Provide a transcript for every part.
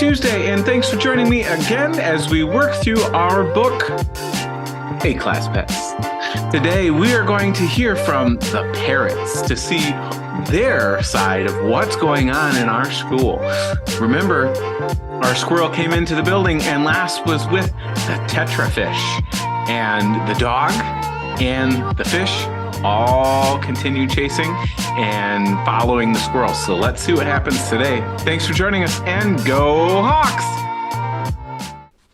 Tuesday, and thanks for joining me again as we work through our book, A-Class Pets. Today, we are going to hear from the parrots to see their side of what's going on in our school. Remember, our squirrel came into the building and last was with the tetrafish, and the dog and the fish all continue chasing and following the squirrel. So let's see what happens today. Thanks for joining us, and go Hawks!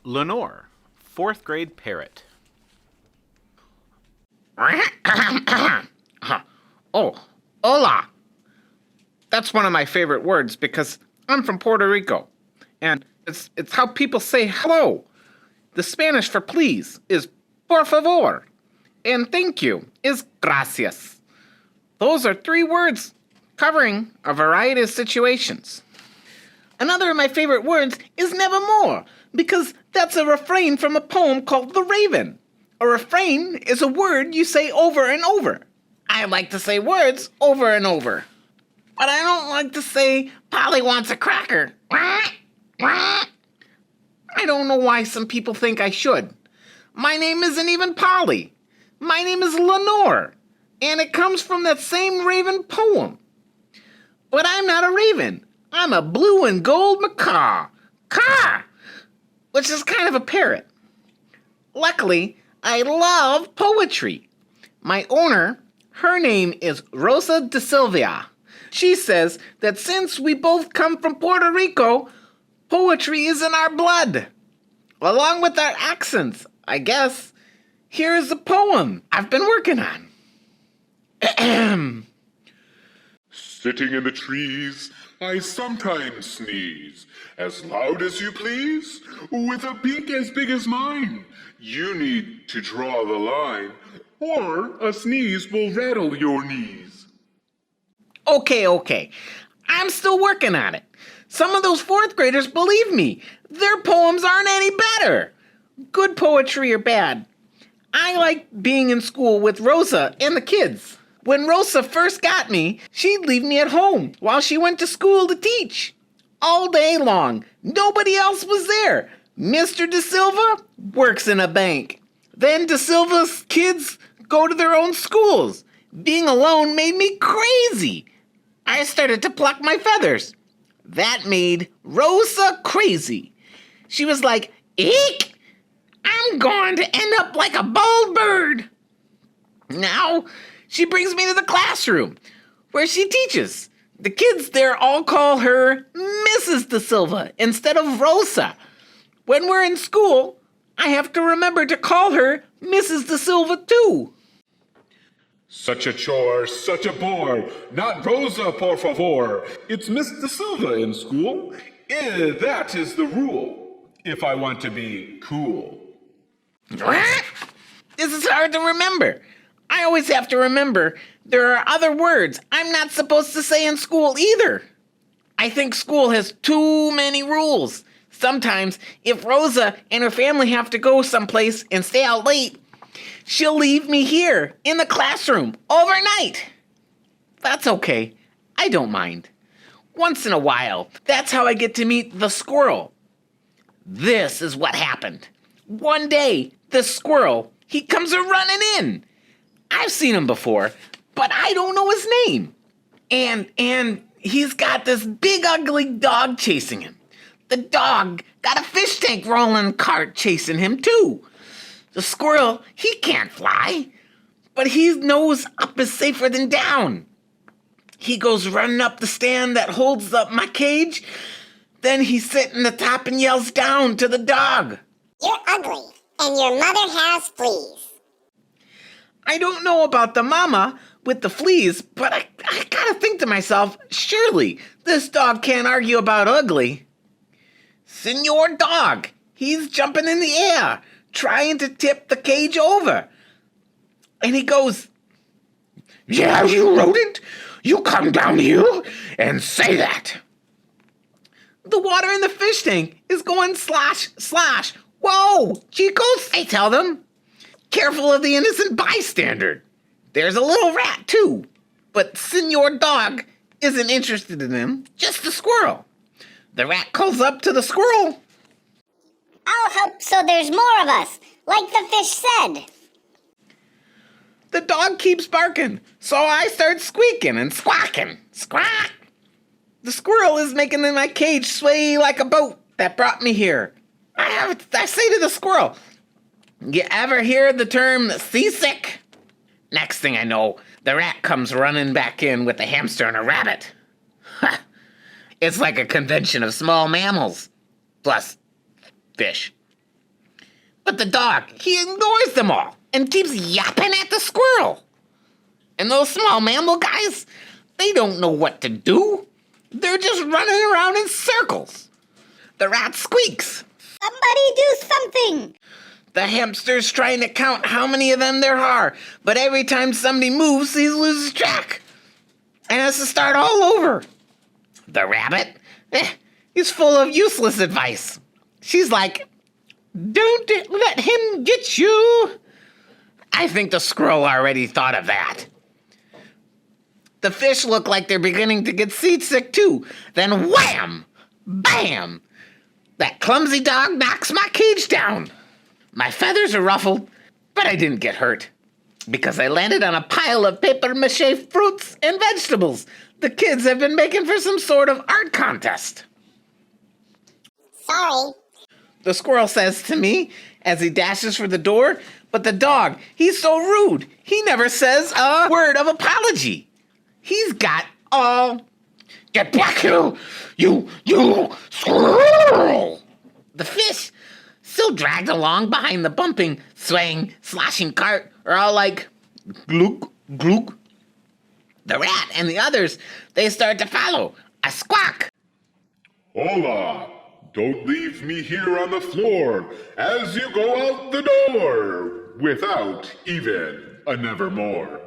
Lenore, 4th grade parrot. Oh, hola. That's one of my favorite words because I'm from Puerto Rico, and it's how people say hello. The Spanish for please is por favor, and thank you is gracias. Those are 3 words covering a variety of situations. Another of my favorite words is nevermore, because that's a refrain from a poem called The Raven. A refrain is a word you say over and over. I like to say words over and over. But I don't like to say, Polly wants a cracker. I don't know why some people think I should. My name isn't even Polly. My name is Lenore, and it comes from that same Raven poem. But I'm not a raven. I'm a blue and gold macaw. Caw! Which is kind of a parrot. Luckily, I love poetry. My owner, her name is Rosa de Silva. She says that since we both come from Puerto Rico, poetry is in our blood. Along with our accents, I guess. Here's a poem I've been working on. Sitting in the trees, I sometimes sneeze, as loud as you please, with a beak as big as mine. You need to draw the line, or a sneeze will rattle your knees. Okay. I'm still working on it. Some of those 4th graders believe me. Their poems aren't any better. Good poetry or bad. I like being in school with Rosa and the kids. When Rosa first got me, she'd leave me at home while she went to school to teach. All day long, nobody else was there. Mr. De Silva works in a bank. Then De Silva's kids go to their own schools. Being alone made me crazy. I started to pluck my feathers. That made Rosa crazy. She was like, eek! I'm going to end up like a bald bird. Now, she brings me to the classroom where she teaches. The kids there all call her Mrs. De Silva instead of Rosa. When we're in school, I have to remember to call her Mrs. De Silva too. Such a chore, such a bore. Not Rosa, por favor. It's Miss De Silva in school. That is the rule, if I want to be cool. This is hard to remember. I always have to remember there are other words I'm not supposed to say in school either. I think school has too many rules. Sometimes, if Rosa and her family have to go someplace and stay out late, she'll leave me here in the classroom overnight. That's okay. I don't mind. Once in a while, that's how I get to meet the squirrel. This is what happened. One day, the squirrel, he comes a-running in. I've seen him before, but I don't know his name. And he's got this big ugly dog chasing him. The dog got a fish tank rolling cart chasing him too. The squirrel, he can't fly, but he knows up is safer than down. He goes running up the stand that holds up my cage. Then he sits in the top and yells down to the dog. You're ugly, and your mother has fleas. I don't know about the mama with the fleas, but I gotta think to myself, surely this dog can't argue about ugly. Senor Dog, he's jumping in the air, trying to tip the cage over. And he goes, Yeah, you rodent. You come down here and say that. the water in the fish tank is going slosh, slosh. Whoa, Chicos, I tell them. Careful of the innocent bystander. There's a little rat, too. But Senor Dog isn't interested in him, just the squirrel. The rat calls up to the squirrel. I'll help so there's more of us, like the fish said. The dog keeps barking, so I start squeaking and squawking. Squawk! The squirrel is making my cage sway like a boat that brought me here. I say to the squirrel, you ever hear the term seasick? Next thing I know, the rat comes running back in with a hamster and a rabbit. It's like a convention of small mammals, plus fish. But the dog, he ignores them all and keeps yapping at the squirrel. And those small mammal guys, they don't know what to do. They're just running around in circles. The rat squeaks. Somebody do something. The hamster's trying to count how many of them there are, but every time somebody moves, he loses track and has to start all over. The rabbit, he's full of useless advice. She's like, don't let him get you. I think the squirrel already thought of that. The fish look like they're beginning to get seasick too. Then wham! Bam! That clumsy dog knocks my cage down. My feathers are ruffled, but I didn't get hurt because I landed on a pile of papier-mâché fruits and vegetables the kids have been making for some sort of art contest. Sorry. The squirrel says to me as he dashes for the door, but the dog, he's so rude. He never says a word of apology. He's got all, get back here, you squirrel. The fish, still dragged along behind the bumping, swaying, sloshing cart, are all like, glook, glook. The rat and the others, they start to follow. A squawk. Hola! Don't leave me here on the floor as you go out the door without even a nevermore.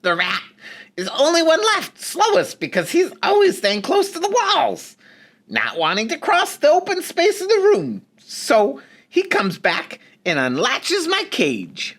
The rat is the only one left, slowest, because he's always staying close to the walls, not wanting to cross the open space of the room. So he comes back and unlatches my cage.